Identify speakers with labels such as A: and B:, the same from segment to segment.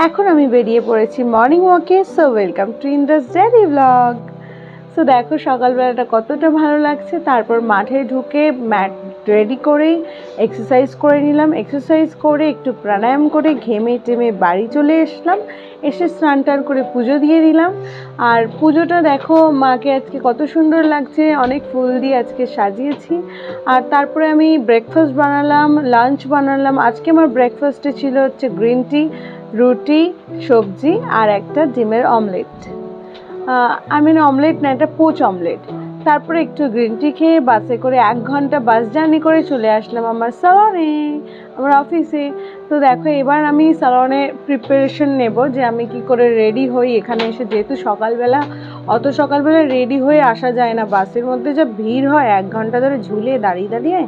A: এখন আমি বেরিয়ে পড়েছি মর্নিং ওয়াকে। So welcome to Indra's daily blog. So দেখো সকালবেলাটা কতটা ভালো লাগছে। তারপর মাঠে ঢুকে ম্যাট রেডি করে এক্সারসাইজ করে নিলাম। এক্সারসাইজ করে একটু প্রাণায়াম করে ঘেমে টেমে বাড়ি চলে আসলাম। এসে স্নান টান করে পুজো দিয়ে দিলাম। আর পুজোটা দেখো মাকে আজকে কত সুন্দর লাগছে, অনেক ফুল দিয়ে আজকে সাজিয়েছি। আর তারপরে আমি ব্রেকফাস্ট বানালাম, লাঞ্চ বানালাম। আজকে আমার ব্রেকফাস্টে ছিল হচ্ছে গ্রিন টি, রুটি, সবজি আর একটা ডিমের অমলেট। অমলেট না, এটা পোচ অমলেট। তারপরে একটু গ্রিন টি খেয়ে বাসে করে 1 ঘন্টা বাস জার্নি করে চলে আসলাম আমার স্যালনে, আমার অফিসে। তো দেখো এবার আমি স্যালনে প্রিপারেশন নেব যে আমি কি করে রেডি হই এখানে এসে, যেহেতু সকালবেলা অত সকালবেলা রেডি হয়ে আসা যায় না। বাসের মধ্যে যা ভিড় হয়, 1 ঘন্টা ধরে ঝুলে দাঁড়িয়ে দাঁড়িয়ে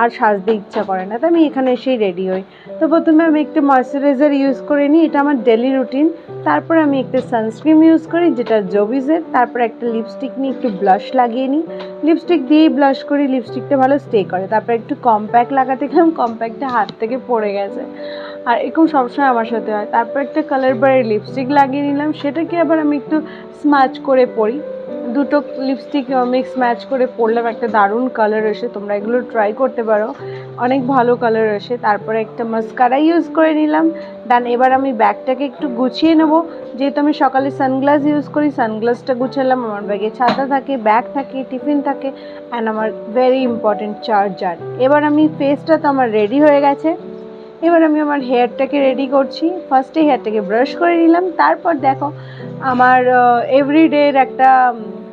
A: আর সাজতে ইচ্ছা করে না। তো আমি এখানে এসেই রেডি হই। তো প্রথমে আমি একটু ময়শ্চারাইজার ইউজ করে নিই, এটা আমার ডেলি রুটিন। তারপর আমি একটা সানস্ক্রিন ইউজ করি যেটা জবিজের। তারপর একটা লিপস্টিক নিয়ে একটু ব্লাশ লাগিয়ে নিই, লিপস্টিক দিয়েই ব্লাশ করি, লিপস্টিকটা ভালো স্টে করে। তারপর একটু কম্প্যাক্ট লাগাতে গেলাম, কম্প্যাক্টটা হাত থেকে পড়ে গেছে। আর এরকম সবসময় আমার সাথে হয়। তারপর একটা কালার বারের লিপস্টিক লাগিয়ে নিলাম, সেটাকে আবার আমি একটু স্মাচ করে পরি। দুটো লিপস্টিক মিক্স ম্যাচ করে পরলাম, একটা দারুণ কালার আসে। তোমরা এগুলো ট্রাই করতে পারো, অনেক ভালো কালার আসে। তারপরে একটা মাস্কারা ইউজ করে নিলাম। দেন এবার আমি ব্যাগটাকে একটু গুছিয়ে নেব, যেহেতু আমি সকালে সানগ্লাস ইউজ করি। সানগ্লাসটা গুছালাম, আমার ব্যাগে ছাতা থাকে, ব্যাগ থাকে, টিফিন থাকে, অ্যান্ড আমার ভেরি ইম্পর্টেন্ট চার্জার। এবার আমি ফেসটা তো আমার রেডি হয়ে গেছে। এবার আমি আমার হেয়ারটাকে রেডি করছি। ফার্স্টে হেয়ারটাকে ব্রাশ করে নিলাম। তারপর দেখো আমার এভরিডের একটা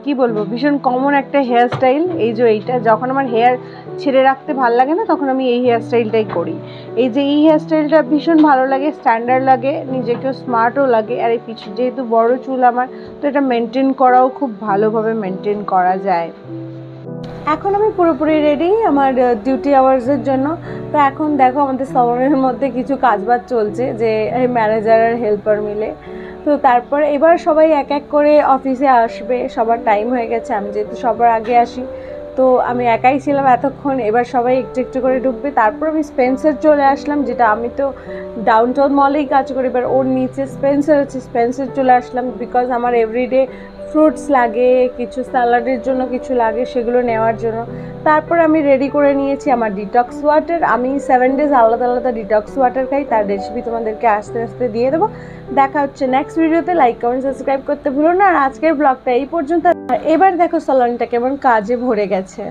A: কি বলবো, ভীষণ কমন একটা হেয়ার স্টাইল, এই যে এইটা। যখন আমার হেয়ার ছেড়ে রাখতে ভালো লাগে না, তখন আমি এই হেয়ার স্টাইলটাই করি। এই হেয়ার স্টাইলটা ভীষণ ভালো লাগে, স্ট্যান্ডার্ড লাগে, নিজেকেও স্মার্টও লাগে। আর এই পিছু যেহেতু বড় চুল আমার, তো এটা মেনটেন করাও খুব ভালোভাবে মেনটেন করা যায়। এখন আমি পুরোপুরি রেডি আমার ডিউটি আওয়ার্সের জন্য। তো এখন দেখো আমাদের সালনের মধ্যে কিছু কাজবাজ চলছে, যে ম্যানেজার আর হেল্পার মিলে। তো তারপর এবার সবাই এক এক করে অফিসে আসবে, সবার টাইম হয়ে গেছে। আমি যেহেতু সবার আগে আসি, তো আমি একাই ছিলাম এতক্ষণ। এবার সবাই একটু একটু করে ঢুকবে। তারপর আমি স্পেন্সার চলে আসলাম, যেটা আমি তো ডাউনটাউন মলেই কাজ করি, এবার ওর নিচে স্পেন্সার আছে, স্পেন্সার চলে আসলাম। বিকজ আমার এভরিডে ফ্রুটস লাগে, কিছু স্যালাডের জন্য কিছু লাগে, সেগুলো নেওয়ার জন্য। তারপর আমি রেডি করে নিয়েছি আমার ডিটক্স ওয়াটার। আমি 7 ডেজ আলাদা আলাদা ডিটক্স ওয়াটার খাই, তার রেসিপি তোমাদেরকে আস্তে আস্তে দিয়ে দেবো। দেখা হচ্ছে নেক্সট ভিডিওতে। লাইক কমেন্ট সাবস্ক্রাইব করতে ভুলো না। আর আজকের ব্লগটা এই পর্যন্ত। আর এবার দেখো স্যালনটা কেমন কাজে ভরে গেছে।